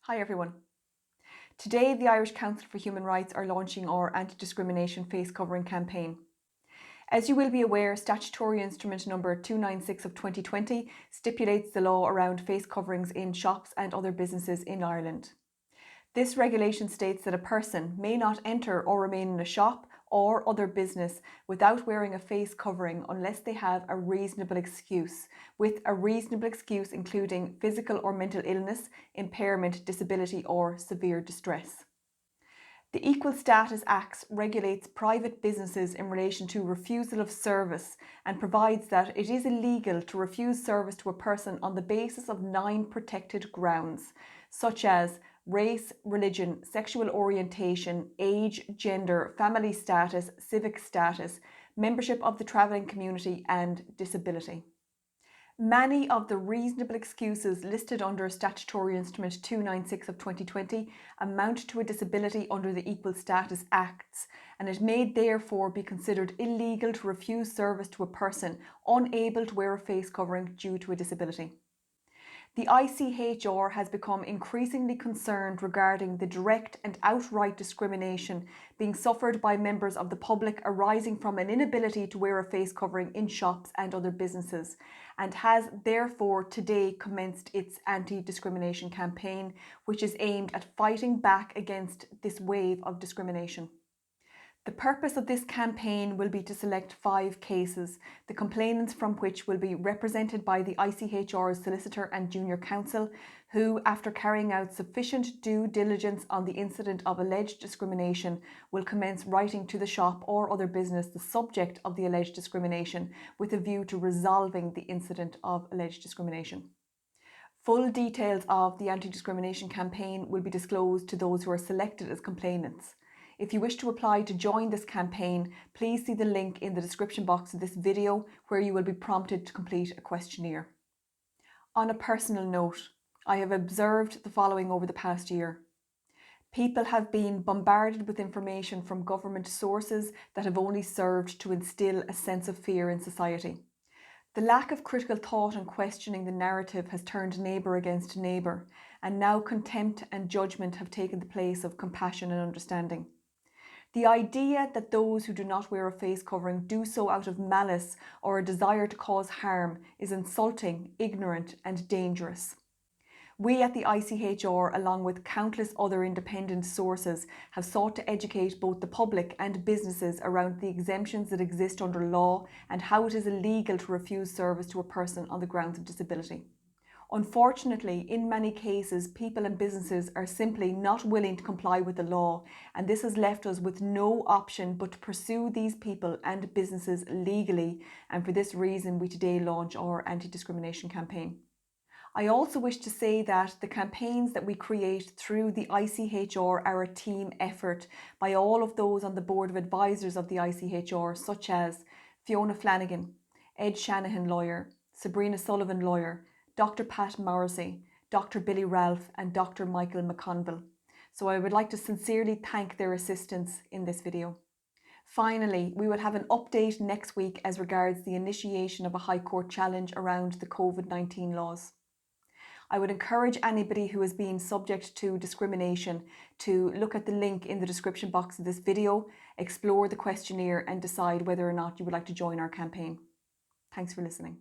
Hi everyone. Today the Irish Council for Human Rights are launching our Anti-Discrimination face covering campaign. As you will be aware, Statutory Instrument number 296 of 2020 stipulates the law around face coverings in shops and other businesses in Ireland. This regulation states that a person may not enter or remain in a shop or other business without wearing a face covering unless they have a reasonable excuse, with a reasonable excuse including physical or mental illness, impairment, disability or severe distress. The Equal Status Act regulates private businesses in relation to refusal of service and provides that it is illegal to refuse service to a person on the basis of 9 protected grounds, such as race, religion, sexual orientation, age, gender, family status, civic status, membership of the travelling community and disability. Many of the reasonable excuses listed under Statutory Instrument 296 of 2020 amount to a disability under the Equal Status Acts, and it may therefore be considered illegal to refuse service to a person unable to wear a face covering due to a disability. The ICHR has become increasingly concerned regarding the direct and outright discrimination being suffered by members of the public arising from an inability to wear a face covering in shops and other businesses, and has therefore today commenced its anti-discrimination campaign, which is aimed at fighting back against this wave of discrimination. The purpose of this campaign will be to select 5 cases, the complainants from which will be represented by the ICHR's Solicitor and Junior Counsel, who, after carrying out sufficient due diligence on the incident of alleged discrimination, will commence writing to the shop or other business the subject of the alleged discrimination with a view to resolving the incident of alleged discrimination. Full details of the anti-discrimination campaign will be disclosed to those who are selected as complainants. If you wish to apply to join this campaign, please see the link in the description box of this video where you will be prompted to complete a questionnaire. On a personal note, I have observed the following over the past year. People have been bombarded with information from government sources that have only served to instill a sense of fear in society. The lack of critical thought and questioning the narrative has turned neighbour against neighbour, and now contempt and judgment have taken the place of compassion and understanding. The idea that those who do not wear a face covering do so out of malice or a desire to cause harm is insulting, ignorant and dangerous. We at the ICHR, along with countless other independent sources, have sought to educate both the public and businesses around the exemptions that exist under law and how it is illegal to refuse service to a person on the grounds of disability. Unfortunately, in many cases, people and businesses are simply not willing to comply with the law, and this has left us with no option but to pursue these people and businesses legally, and for this reason we today launch our anti-discrimination campaign. I also wish to say that the campaigns that we create through the ICHR are a team effort by all of those on the board of advisors of the ICHR, such as Fiona Flanagan, Ed Shanahan lawyer, Sabrina Sullivan lawyer, Dr. Pat Morrissey, Dr. Billy Ralph and Dr. Michael McConville. So I would like to sincerely thank their assistance in this video. Finally, we will have an update next week as regards the initiation of a High Court challenge around the COVID-19 laws. I would encourage anybody who has been subject to discrimination to look at the link in the description box of this video, explore the questionnaire and decide whether or not you would like to join our campaign. Thanks for listening.